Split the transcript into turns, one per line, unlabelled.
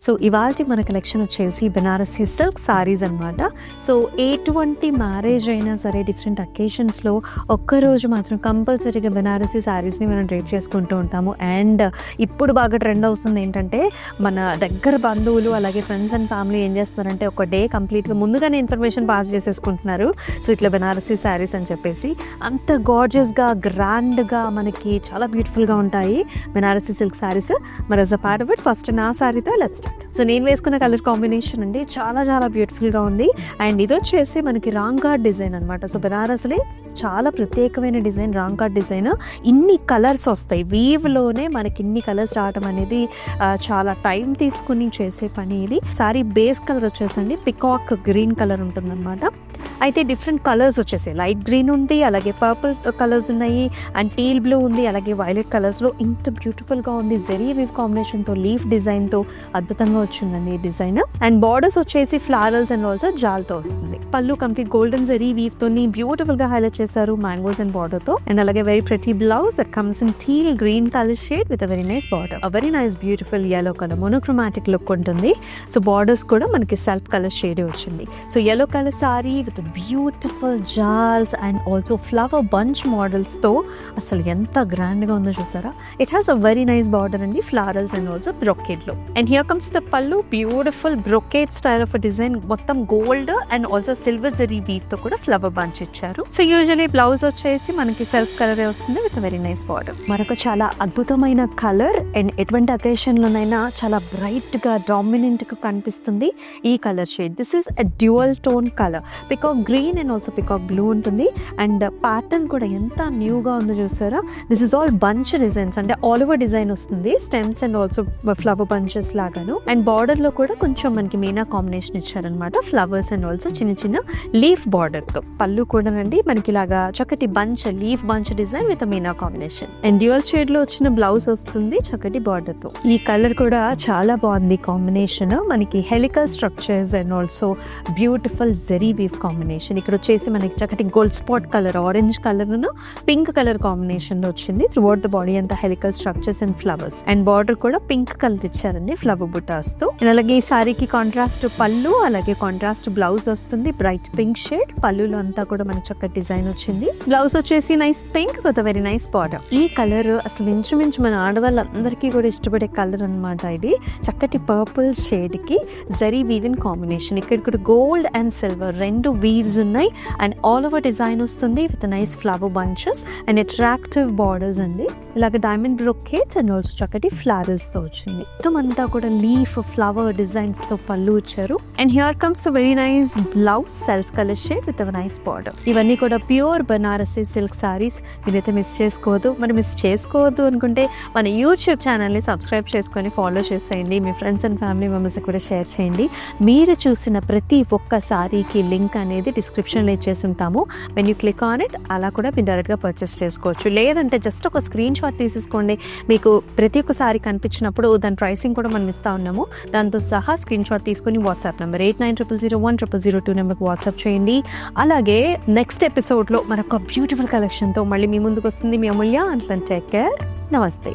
So ఇవాల్టి మన collection వచ్చేసి బెనారసీ సిల్క్ సారీస్ అనమాట. సో ఎటువంటి మ్యారేజ్ అయినా సరే డిఫరెంట్ అకేషన్స్లో ఒక్కరోజు మాత్రం కంపల్సరీగా బెనారసీ సారీస్ని మనం డ్రేప్ చేసుకుంటూ ఉంటాము. అండ్ ఇప్పుడు బాగా ట్రెండ్ అవుతుంది ఏంటంటే మన దగ్గర బంధువులు అలాగే ఫ్రెండ్స్ అండ్ ఫ్యామిలీ ఏం చేస్తున్నారంటే ఒక డే కంప్లీట్గా ముందుగానే ఇన్ఫర్మేషన్ పాస్ చేసేసుకుంటున్నారు. సో ఇట్లా బెనారసీ సారీస్ అని చెప్పేసి అంత గార్జియస్గా గ్రాండ్గా మనకి చాలా బ్యూటిఫుల్గా ఉంటాయి బెనారసీ సిల్క్ సారీస్. మరి as a part of it first నా సారీతో లెట్స్ స్టార్ట్. సో నేను వేసుకున్న కలర్ కాంబినేషన్ అండి చాలా చాలా బ్యూటిఫుల్గా ఉంది. అండ్ ఇది వచ్చేసి మనకి రాంగార్డ్ డిజైన్ అనమాట. సో బెనారస్లో చాలా ప్రత్యేకమైన డిజైన్ రాంగార్డ్ డిజైన్. ఇన్ని కలర్స్ వస్తాయి వీవ్లోనే మనకి ఇన్ని కలర్స్ రావడం అనేది చాలా టైం తీసుకుని చేసే పని ఇది. సారీ బేస్ కలర్ వచ్చేసండి పికాక్ గ్రీన్ కలర్ ఉంటుందన్నమాట. అయితే డిఫరెంట్ కలర్స్ వచ్చేసాయి. లైట్ గ్రీన్ ఉంది, అలాగే పర్పుల్ కలర్స్ ఉన్నాయి, అండ్ టీల్ బ్లూ ఉంది, అలాగే వైలెట్ కలర్స్లో ఇంత బ్యూటిఫుల్గా ఉంది. జెరీ వీవ్ కాంబినేషన్తో లీఫ్ డిజైన్తో అద్భుతంగా వచ్చిందండి ఈ డిజైన్. అండ్ బార్డర్స్ వచ్చేసి ఫ్లారల్స్ అండ్ ఆల్సో జాల్తో వస్తుంది. పళ్ళు కంప్లీట్ గోల్డెన్ జెరీ వీవ్తో బ్యూటిఫుల్గా హైలైట్ చేశారు మ్యాంగోస్ అండ్ బార్డర్తో. అండ్ అలాగే very pretty blouse that comes in teal green colour shade with a very nice border. A very nice beautiful yellow colour monochromatic look ఉంటుంది. So borders కూడా మనకి self colour షేడే వచ్చింది. So yellow colour sari with beautiful జాల్స్ and also flower bunch మోడల్స్తో అసలు ఎంత గ్రాండ్గా ఉందో చూసారా. It has a very nice border అండి, ఫ్లారల్స్ అండ్ ఆల్సో బ్రొకేడ్లో. And here comes the pallu, beautiful brocade style of design, మొత్తం gold and also silver zari వీవ్తో కూడా ఫ్లవర్ బంచ్ ఇచ్చారు. సో యూజువల్లీ బ్లౌజ్ వచ్చేసి మనకి సెల్ఫ్ కలరే వస్తుంది విత్ వెరీ నైస్ బార్డర్. మరొక చాలా అద్భుతమైన కలర్ అండ్ ఎటువంటి అకేషన్లోనైనా చాలా బ్రైట్గా డామినెంట్గా కనిపిస్తుంది ఈ colour shade. This is a dual tone colour, peacock green and also peacock blue ఉంటుంది. అండ్ ప్యాటర్న్ కూడా ఎంత న్యూగా ఉందో చూసారా. This is all bunch designs, అంటే ఆల్ ఓవర్ డిజైన్ వస్తుంది, stems and also flower bunches లాగాను. అండ్ బార్డర్ లో కూడా కొంచెం మనకి మీనా కాంబినేషన్ ఇచ్చారనమాట, ఫ్లవర్స్ అండ్ ఆల్సో చిన్న చిన్న లీఫ్ బార్డర్ తో. పళ్ళు కూడా అండి మనకి ఇలాగా చక్కటి bunch leaf bunch design with Meena combination. And dual shade లో వచ్చిన బ్లౌజ్ వస్తుంది చక్కటి బార్డర్ తో. ఈ కలర్ కూడా చాలా బాగుంది కాంబినేషన్, మనకి helical structures and also beautiful zari weave combination. ఇక్కడ వచ్చేసి మనకి చక్కటి gold spot colour, orange colour pink colour combination లో వచ్చింది. త్రూ అవుట్ ద బాడీ అంతా helical structures and flowers. And border కూడా పింక్ కలర్ ఇచ్చారండి ఫ్లవర్ బుటాస్ తో. అలాగే ఈ సారీకి కాంట్రాస్ట్ పళ్ళు, అలాగే కాంట్రాస్ట్ బ్లౌజ్ వస్తుంది బ్రైట్ పింక్ షేడ్. పళ్ళులో అంతా కూడా మనకి చక్కటి డిజైన్ వచ్చింది. బ్లౌజ్ వచ్చేసి nice pink with very nice border. ఈ కలర్ అసలు ఇంచుమించు మన ఆడవాళ్ళందరికీ కూడా ఇష్టపడే కలర్ అనమాట. ఇది చక్కటి పర్పుల్ షేడ్ కి జరీ వీవిన్ కాంబినేషన్. ఇక్కడ కూడా గోల్డ్ అండ్ సిల్వర్ రెండు వీవ్స్ ఉన్నాయి. అండ్ ఆల్ ఓవర్ డిజైన్ వస్తుంది with nice flower bunches and attractive borders అండి. ఇలాగ డైమండ్ బ్రొకేట్స్ అండ్ ఆల్సో చక్కటి ఫ్లారల్స్ తో వచ్చింది. మొత్తం అంతా కూడా లీఫ్ ఫ్లవర్ డిజైన్స్ తో పళ్ళు వచ్చారు. And here comes very nice blouse self colour shade with nice border. ఇవన్నీ కూడా ప్యూర్ బనారసీ సిల్క్ సారీస్. మీరైతే మిస్ చేసుకోవద్దు. మరి మిస్ చేసుకోవద్దు అనుకుంటే మన యూట్యూబ్ ఛానల్ని సబ్స్క్రైబ్ చేసుకొని ఫాలో చేసేయండి. మీ ఫ్రెండ్స్ అండ్ ఫ్యామిలీ మెంబర్స్ కూడా షేర్ చేయండి. మీరు చూసిన ప్రతి ఒక్క సారీకి లింక్ అనేది డిస్క్రిప్షన్లో ఇచ్చేసి ఉంటాము. When you click on it అలా కూడా మీరు డైరెక్ట్గా పర్చేస్ చేసుకోవచ్చు. లేదంటే జస్ట్ ఒక స్క్రీన్ షాట్ తీసేసుకోండి. మీకు ప్రతి ఒక్క సారీ కనిపించినప్పుడు దాని ప్రైసింగ్ కూడా మనం ఇస్తూ ఉన్నాము. దాంతో సహా స్క్రీన్ షాట్ తీసుకొని వాట్సాప్ నెంబర్ 8900010002 నెంబర్కి వాట్సాప్ చేయండి. అలాగే నెక్స్ట్ ఎపిసోడ్లో మరొక బ్యూటిఫుల్ కలెక్షన్తో మళ్ళీ మీ ముందుకు వస్తుంది మీ అమూల్య. And take care. నమస్తే.